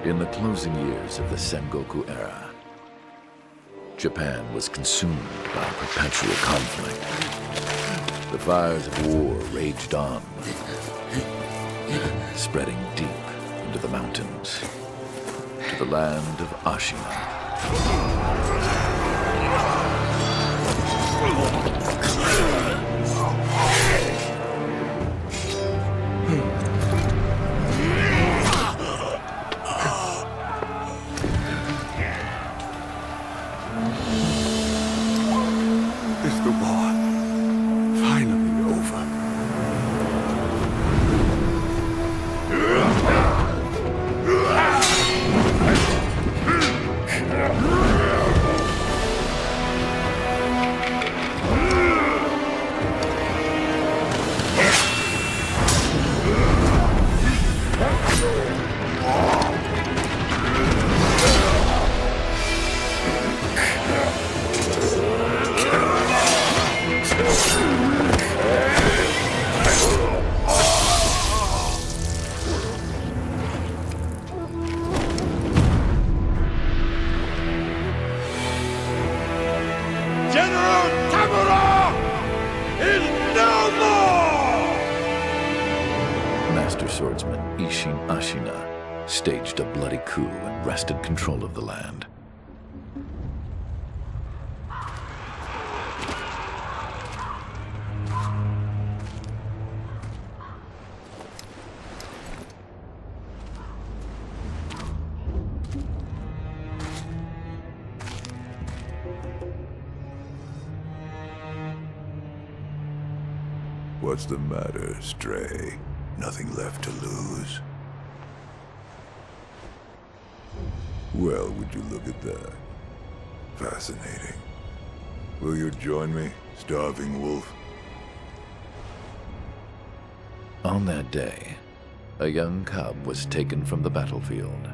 In the closing years of the Sengoku era, Japan was consumed by perpetual conflict. The fires of war raged on, spreading deep into the mountains, to the land of Ashina. Is the war finally over? Master swordsman Isshin Ashina staged a bloody coup and wrested control of the land. What's the matter, Stray? Nothing left to lose? Well, would you look at that? Fascinating. Will you join me, starving wolf? On that day, a young cub was taken from the battlefield.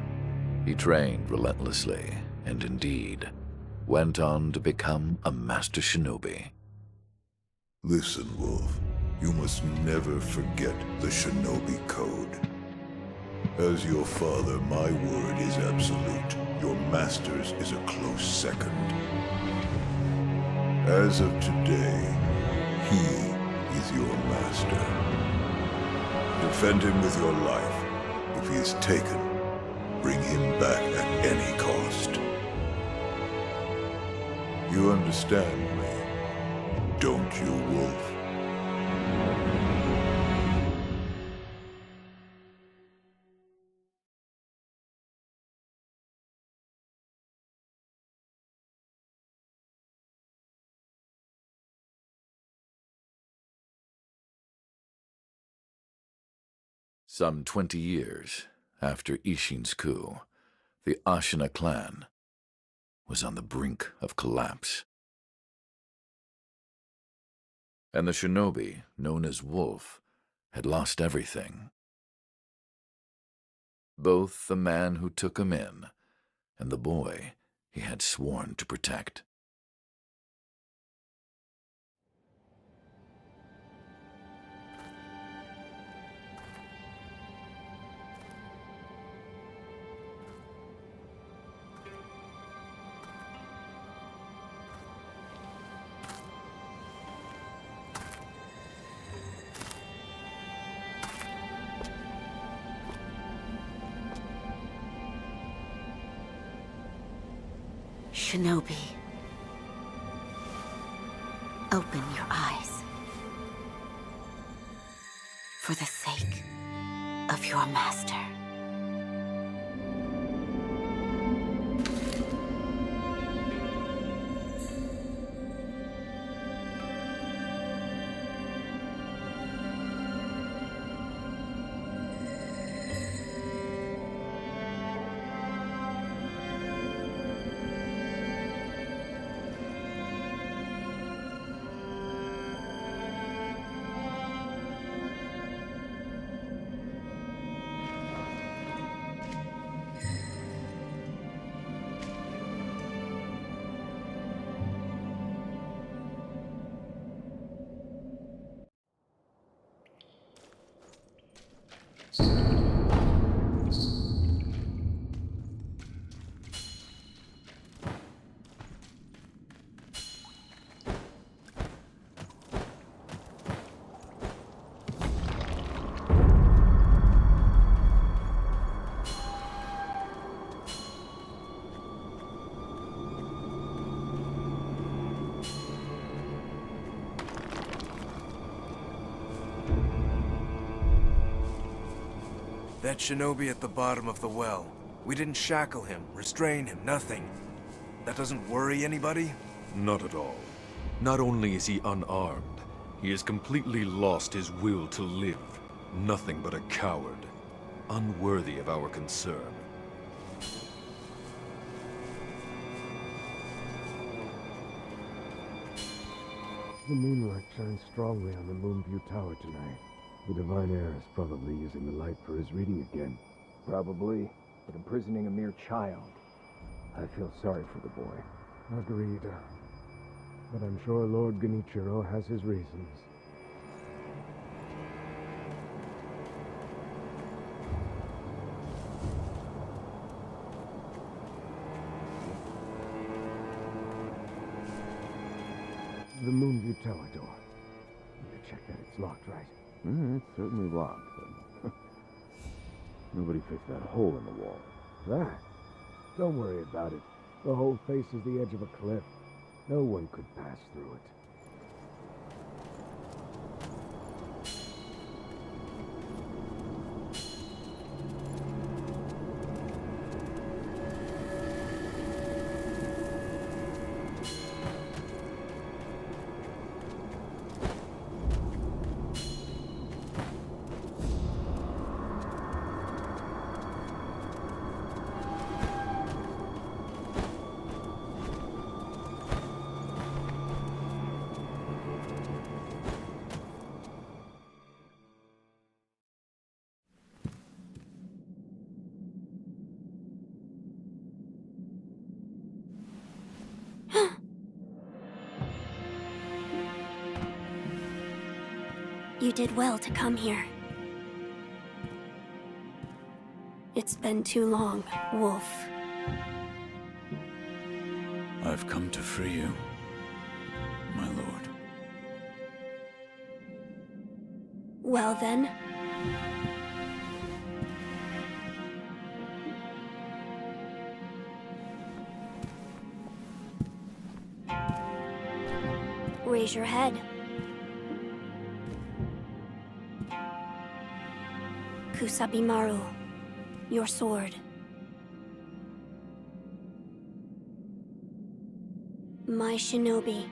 He trained relentlessly, and indeed, went on to become a master shinobi. Listen, Wolf. You must never forget the Shinobi Code. As your father, my word is absolute. Your master's is a close second. As of today, he is your master. Defend him with your life. If he is taken, bring him back at any cost. You understand me, don't you, Wolf? Some 20 years after Isshin's coup, the Ashina clan was on the brink of collapse. And the shinobi, known as Wolf, had lost everything. Both the man who took him in and the boy he had sworn to protect. Shinobi, open your eyes. For the sake of your master. That shinobi at the bottom of the well. We didn't shackle him, restrain him, nothing. That doesn't worry anybody? Not at all. Not only is he unarmed, he has completely lost his will to live. Nothing but a coward. Unworthy of our concern. The moonlight shines strongly on the Moonview Tower tonight. The Divine Heir is probably using the light for his reading again. Probably, but imprisoning a mere child. I feel sorry for the boy. Agreed. But I'm sure Lord Genichiro has his reasons. The Moonview Tower door. You can check that it's locked, right? It's certainly locked, but nobody fixed that hole in the wall. That? Don't worry about it. The hole faces the edge of a cliff. No one could pass through it. You did well to come here. It's been too long, Wolf. I've come to free you, my lord. Well then. Raise your head. Kusabimaru, your sword. My shinobi.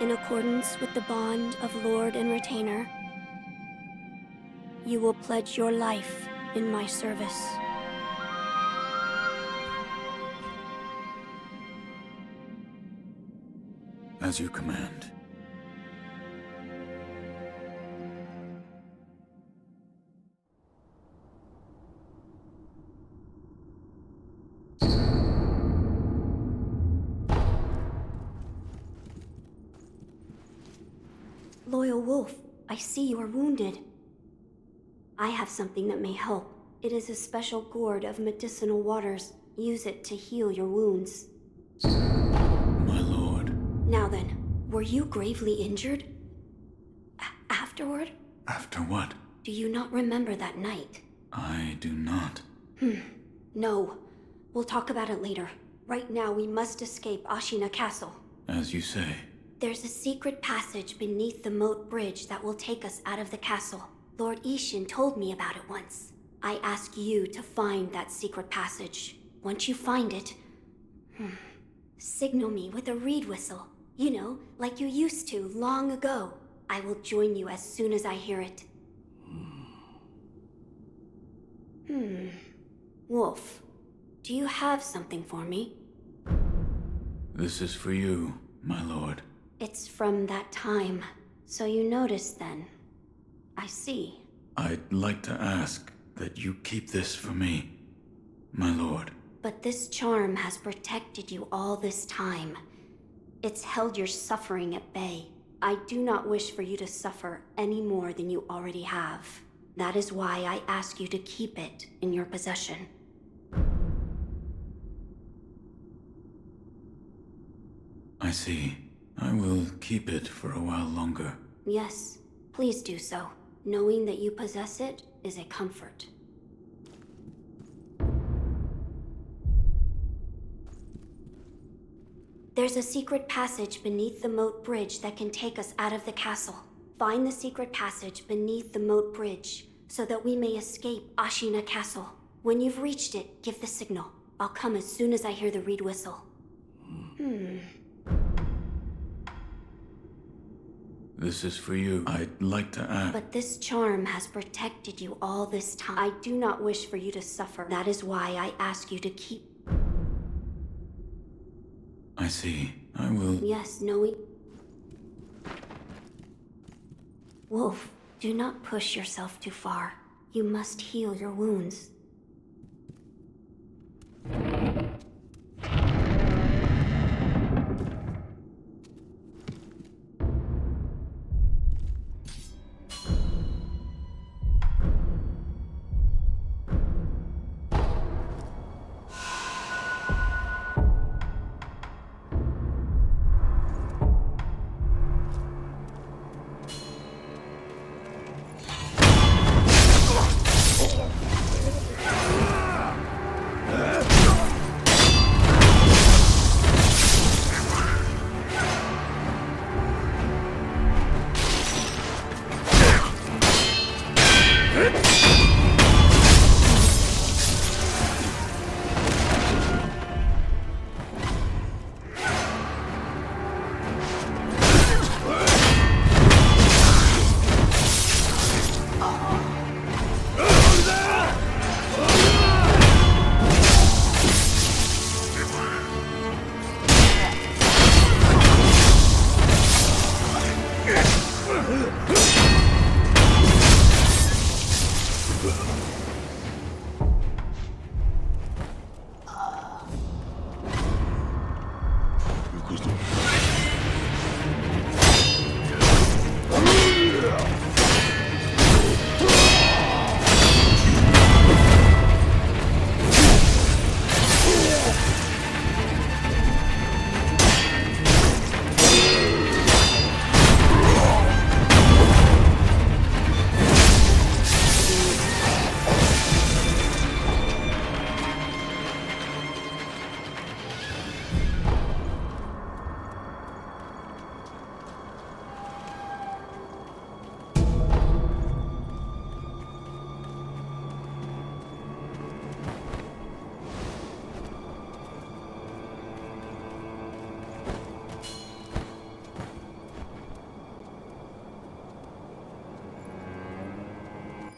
In accordance with the bond of lord and retainer, you will pledge your life in my service. As you command. Loyal Wolf, I see you are wounded. I have something that may help. It is a special gourd of medicinal waters. Use it to heal your wounds. My lord. Now then, were you gravely injured? Afterward? After what? Do you not remember that night? I do not. No. We'll talk about it later. Right now, we must escape Ashina Castle. As you say. There's a secret passage beneath the moat bridge that will take us out of the castle. Lord Isshin told me about it once. I ask you to find that secret passage. Once you find it, signal me with a reed whistle. You know, like you used to long ago. I will join you as soon as I hear it. Wolf, do you have something for me? This is for you, my lord. It's from that time. So you noticed then. I see. I'd like to ask that you keep this for me, my lord. But this charm has protected you all this time. It's held your suffering at bay. I do not wish for you to suffer any more than you already have. That is why I ask you to keep it in your possession. I see. I will keep it for a while longer. Yes, please do so. Knowing that you possess it is a comfort. There's a secret passage beneath the moat bridge that can take us out of the castle. Find the secret passage beneath the moat bridge so that we may escape Ashina Castle. When you've reached it, give the signal. I'll come as soon as I hear the reed whistle. This is for you. I'd like to ask. But this charm has protected you all this time. I do not wish for you to suffer. That is why I ask you to keep... I see. I will. Yes, knowing... Wolf, do not push yourself too far. You must heal your wounds.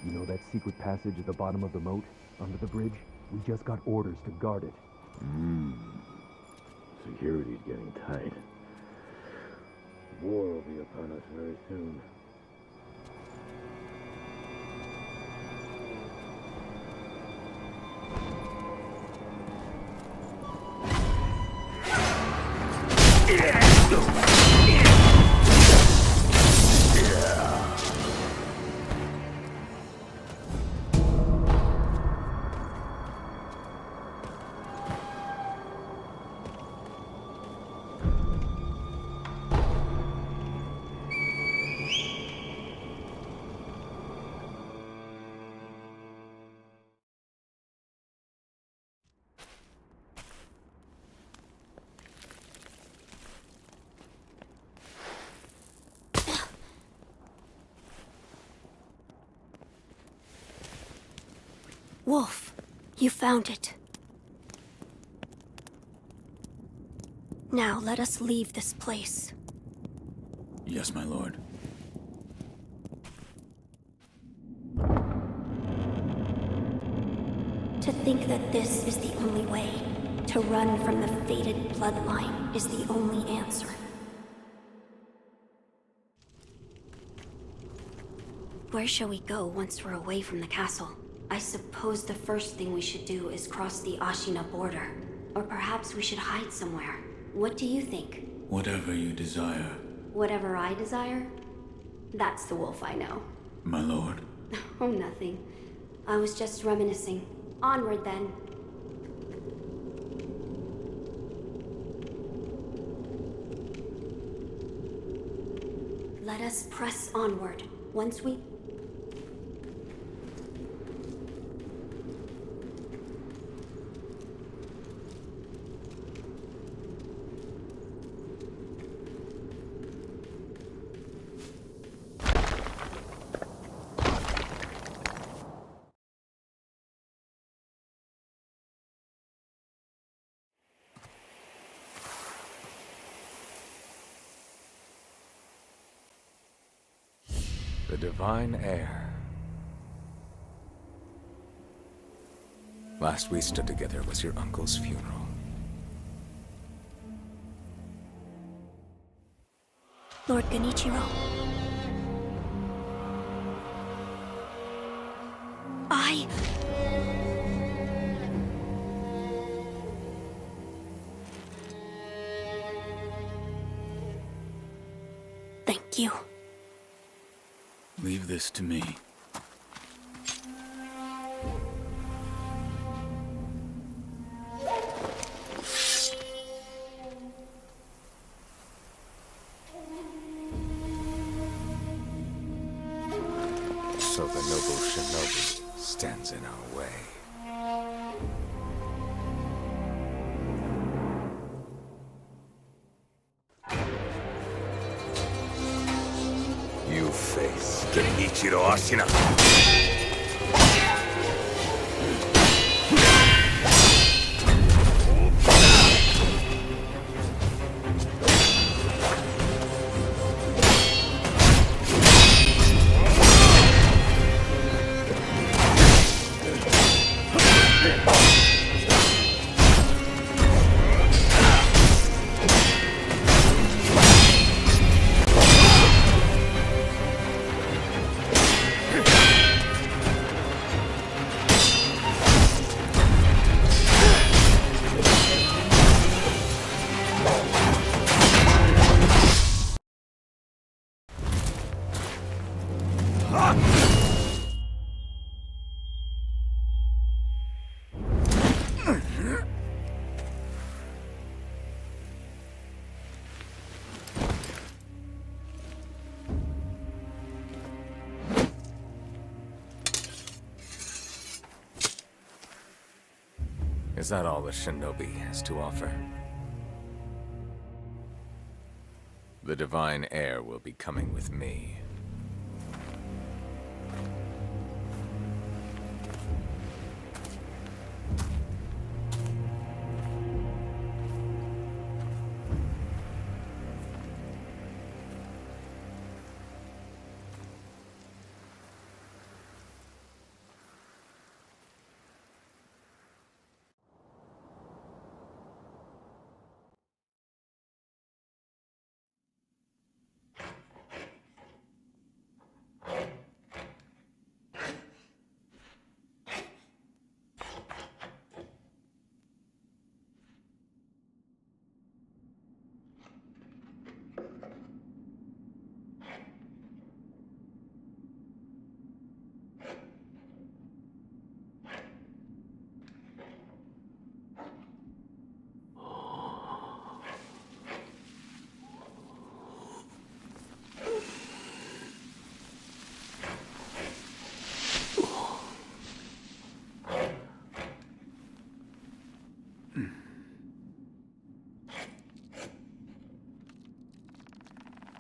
You know that secret passage at the bottom of the moat, under the bridge? We just got orders to guard it. Security's getting tight. War will be upon us very soon. Wolf, you found it. Now let us leave this place. Yes, my lord. To think that this is the only way, to run from the fated bloodline, is the only answer. Where shall we go once we're away from the castle? I suppose the first thing we should do is cross the Ashina border. Or perhaps we should hide somewhere. What do you think? Whatever you desire. Whatever I desire? That's the wolf I know. My lord. Oh, nothing. I was just reminiscing. Onward, then. Let us press onward. Once we... The divine heir. Last we stood together was your uncle's funeral. Lord Genichiro. Thank you. Leave this to me. So the noble Shinobi stands in our way. You face Genichiro Ashina. Is that all the Shinobi has to offer? The divine heir will be coming with me.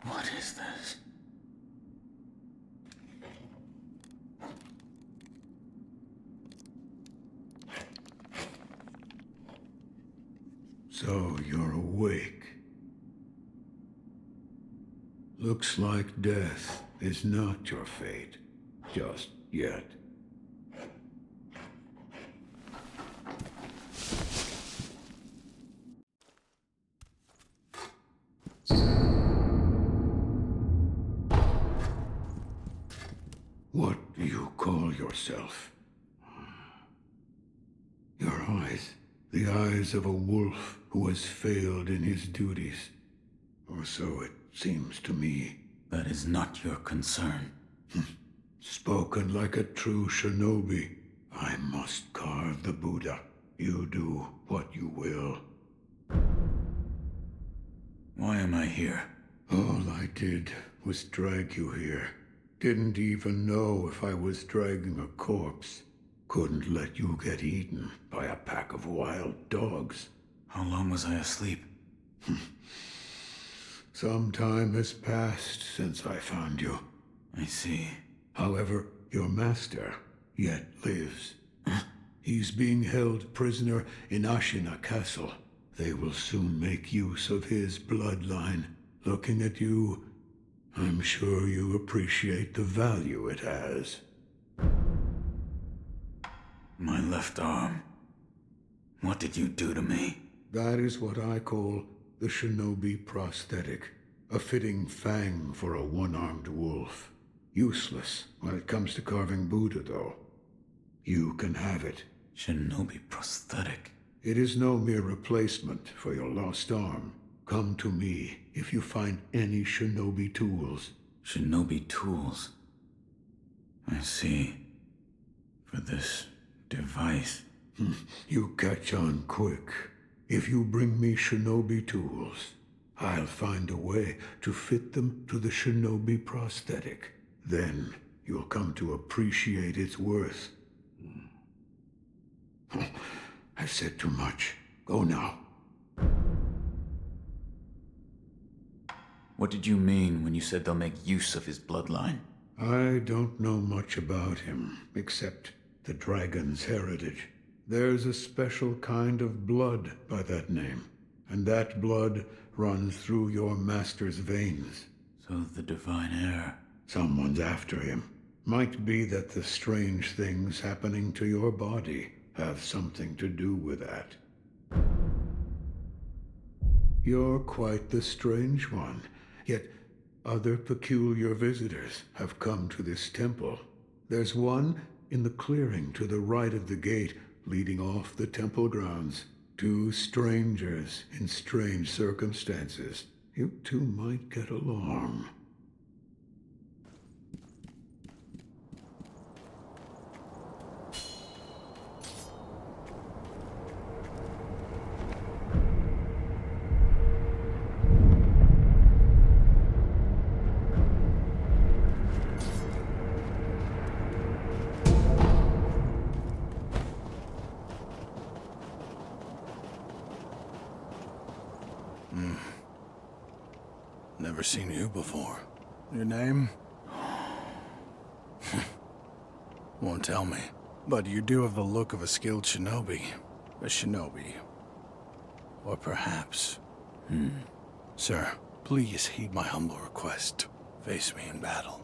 What is this? So you're awake. Looks like death is not your fate. Just yet. What do you call yourself? Your eyes. The eyes of a wolf who has failed in his duties. Or so it seems to me. That is not your concern. Spoken like a true shinobi. I must carve the Buddha. You do what you will. Why am I here? All I did was drag you here. Didn't even know if I was dragging a corpse. Couldn't let you get eaten by a pack of wild dogs. How long was I asleep? Some time has passed since I found you. I see. However, your master yet lives. He's being held prisoner in Ashina Castle. They will soon make use of his bloodline. Looking at you, I'm sure you appreciate the value it has. My left arm. What did you do to me? That is what I call the Shinobi prosthetic. A fitting fang for a one-armed wolf. Useless when it comes to carving Buddha, though. You can have it. Shinobi prosthetic? It is no mere replacement for your lost arm. Come to me if you find any Shinobi tools. Shinobi tools? I see. For this device. You catch on quick. If you bring me Shinobi tools, I'll find a way to fit them to the Shinobi prosthetic. Then you'll come to appreciate its worth. I've said too much. Go now. What did you mean when you said they'll make use of his bloodline? I don't know much about him, except the dragon's heritage. There's a special kind of blood by that name, and that blood runs through your master's veins. So the divine heir... Someone's after him. Might be that the strange things happening to your body have something to do with that. You're quite the strange one, yet other peculiar visitors have come to this temple. There's one in the clearing to the right of the gate leading off the temple grounds. Two strangers in strange circumstances. You two might get along. Never seen you before. Your name? Won't tell me. But you do have the look of a skilled shinobi. A shinobi. Or perhaps... Sir, please heed my humble request. Face me in battle.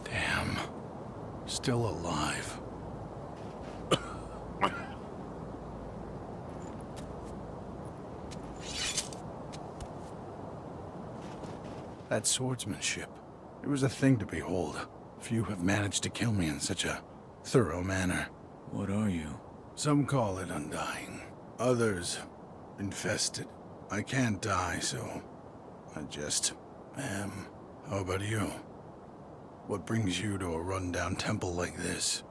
Damn. Still alive. That swordsmanship. It was a thing to behold. Few have managed to kill me in such a thorough manner. What are you? Some call it undying. Others, infested. I can't die, so I just am. How about you? What brings you to a run-down temple like this?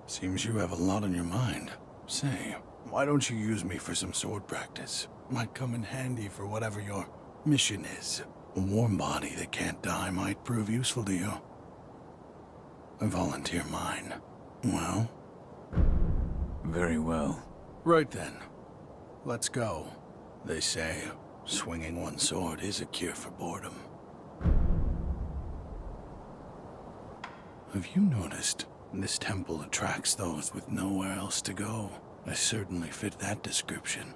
Seems you have a lot on your mind. Say, why don't you use me for some sword practice? Might come in handy for whatever your mission is. A warm body that can't die might prove useful to you. I volunteer mine. Well? Very well. Right then. Let's go. They say, swinging one sword is a cure for boredom. Have you noticed? This temple attracts those with nowhere else to go. I certainly fit that description.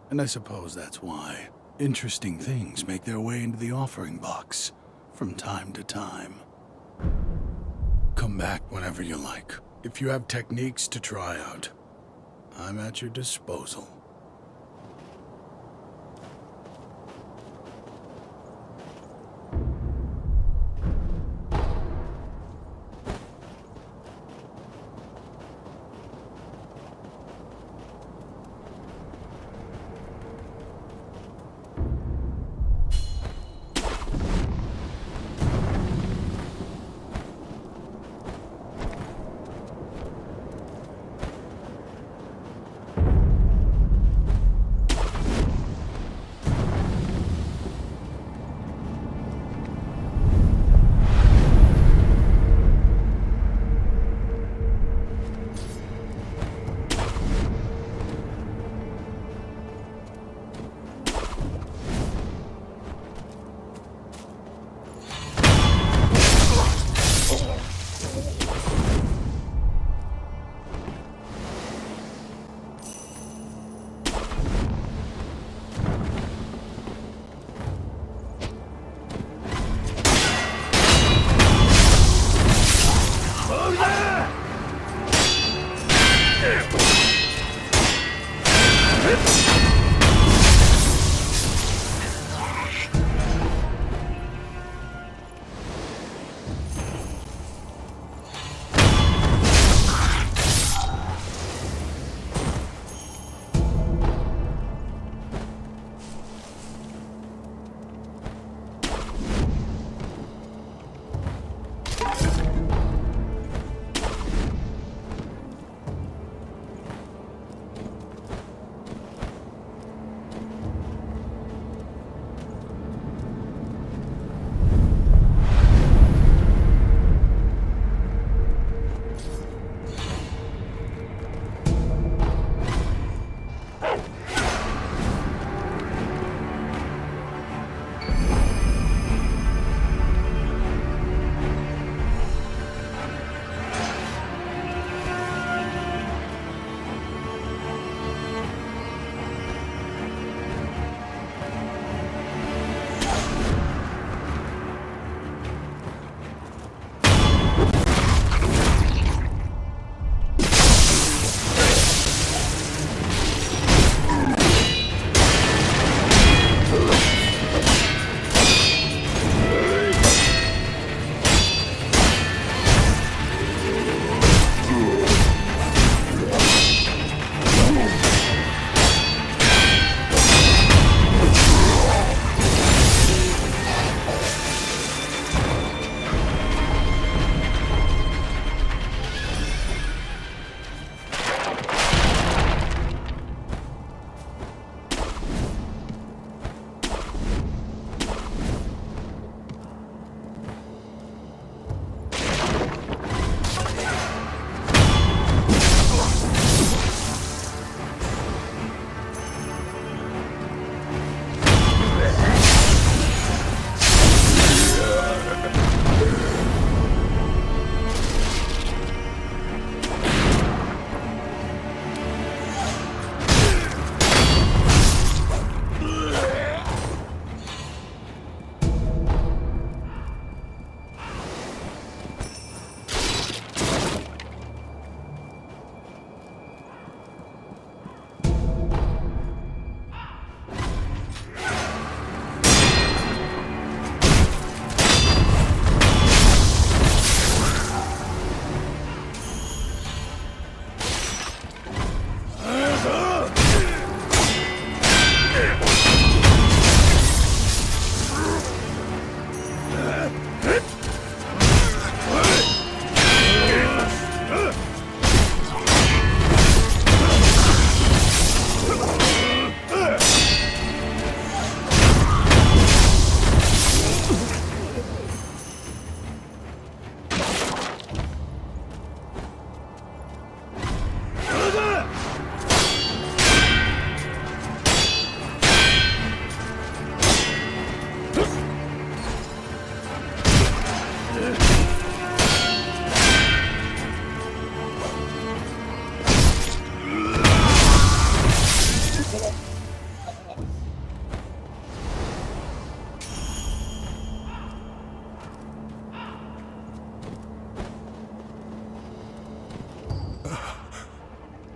And I suppose that's why interesting things make their way into the offering box from time to time. Come back whenever you like. If you have techniques to try out, I'm at your disposal.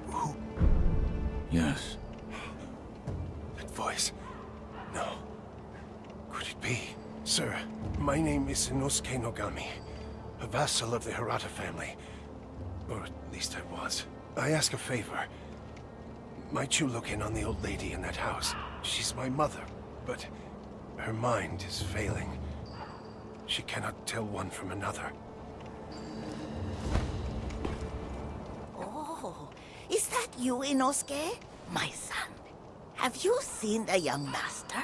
Who? Yes. That voice. No. Could it be? Sir, my name is Inosuke Nogami, a vassal of the Hirata family. Or at least I was. I ask a favor. Might you look in on the old lady in that house? She's my mother, but her mind is failing. She cannot tell one from another. Oh, is that you, Inosuke? My son. Have you seen the young master?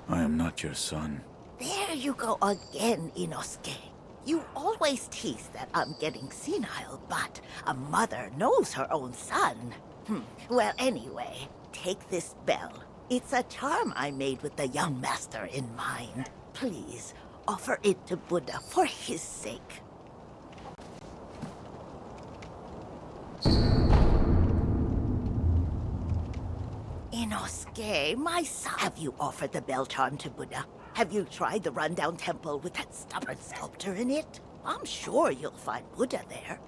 I am not your son. There you go again, Inosuke. You always tease that I'm getting senile, but a mother knows her own son. Well, anyway, take this bell. It's a charm I made with the young master in mind. Please, offer it to Buddha for his sake. Inosuke, my son. Have you offered the bell charm to Buddha? Have you tried the rundown temple with that stubborn sculptor in it? I'm sure you'll find Buddha there.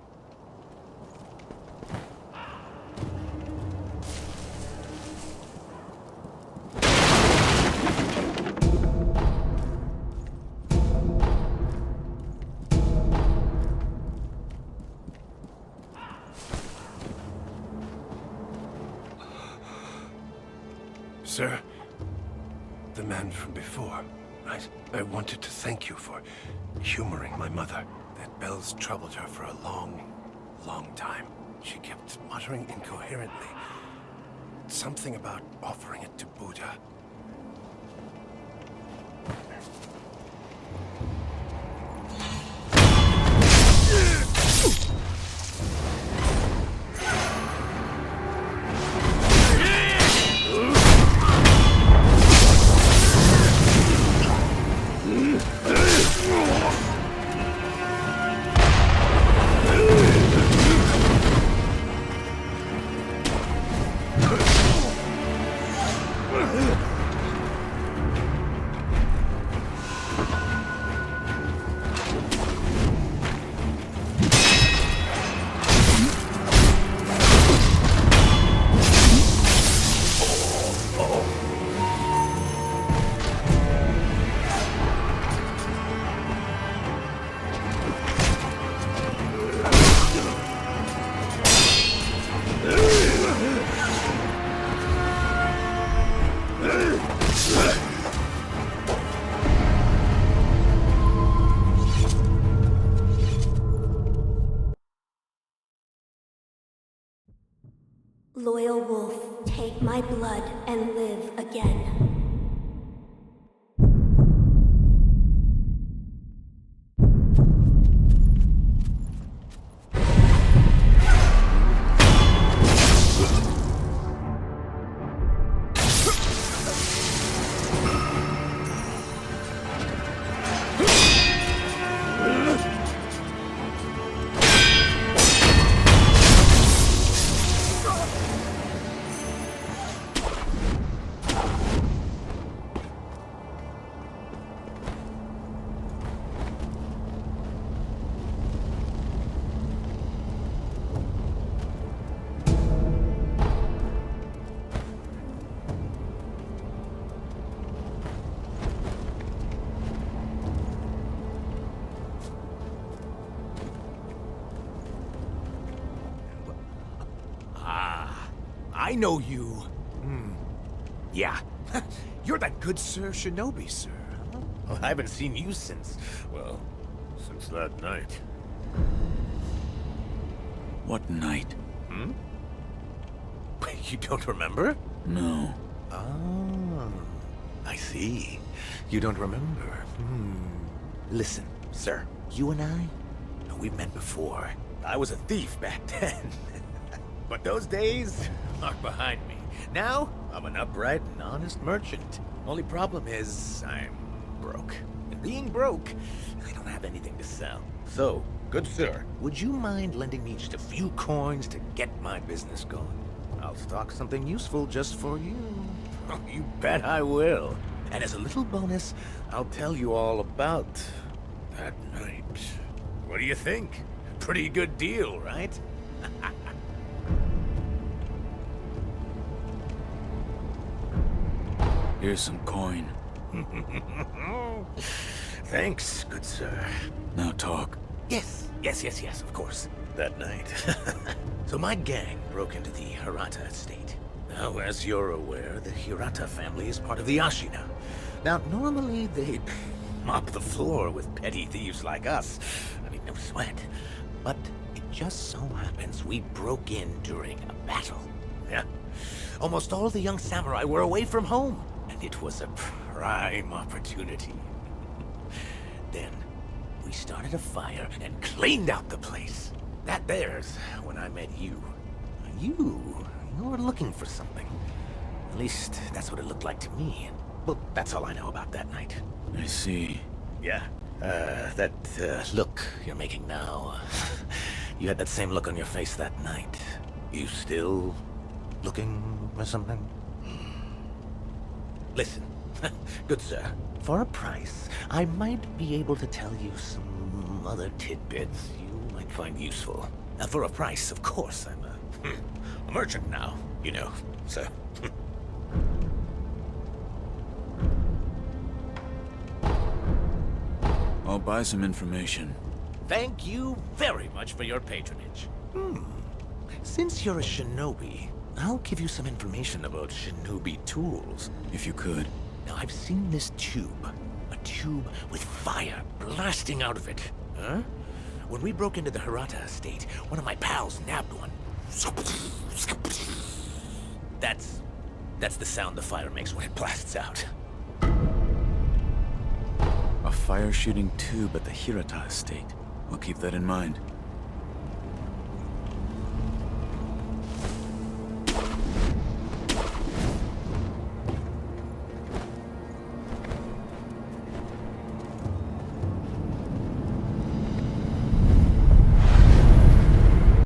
Sir, the man from before. I wanted to thank you for humoring my mother. That bell's troubled her for a long, long time. She kept muttering incoherently. Something about offering it to Buddha. Loyal wolf, take my blood and live again. I know you. Yeah. You're that good Sir Shinobi, sir. Well, I haven't seen you since, well, since that night. What night? You don't remember? No. Ah, I see. You don't remember. Listen, sir, you and I, we've met before. I was a thief back then. But those days are behind me. Now, I'm an upright and honest merchant. Only problem is, I'm broke. And being broke, I don't have anything to sell. So, good sir, would you mind lending me just a few coins to get my business going? I'll stock something useful just for you. Oh, you bet I will. And as a little bonus, I'll tell you all about that night. What do you think? Pretty good deal, right? Here's some coin. Thanks, good sir. Now talk. Yes, of course. That night. So my gang broke into the Hirata estate. Now, as you're aware, the Hirata family is part of the Ashina. Now, normally they'd mop the floor with petty thieves like us. I mean, no sweat. But it just so happens we broke in during a battle. Yeah. Almost all the young samurai were away from home, and it was a prime opportunity. Then, we started a fire and cleaned out the place. That there's when I met you. You were looking for something. At least, that's what it looked like to me. Well, that's all I know about that night. I see. Yeah. That look you're making now. You had that same look on your face that night. You still looking for something? Listen, good sir. For a price, I might be able to tell you some other tidbits you might find useful. Now, for a price, of course. I'm a merchant now, you know, so... I'll buy some information. Thank you very much for your patronage. Since you're a shinobi, I'll give you some information about shinobi tools. If you could. Now, I've seen this tube. A tube with fire blasting out of it. Huh? When we broke into the Hirata estate, one of my pals nabbed one. That's the sound the fire makes when it blasts out. A fire-shooting tube at the Hirata estate. We'll keep that in mind.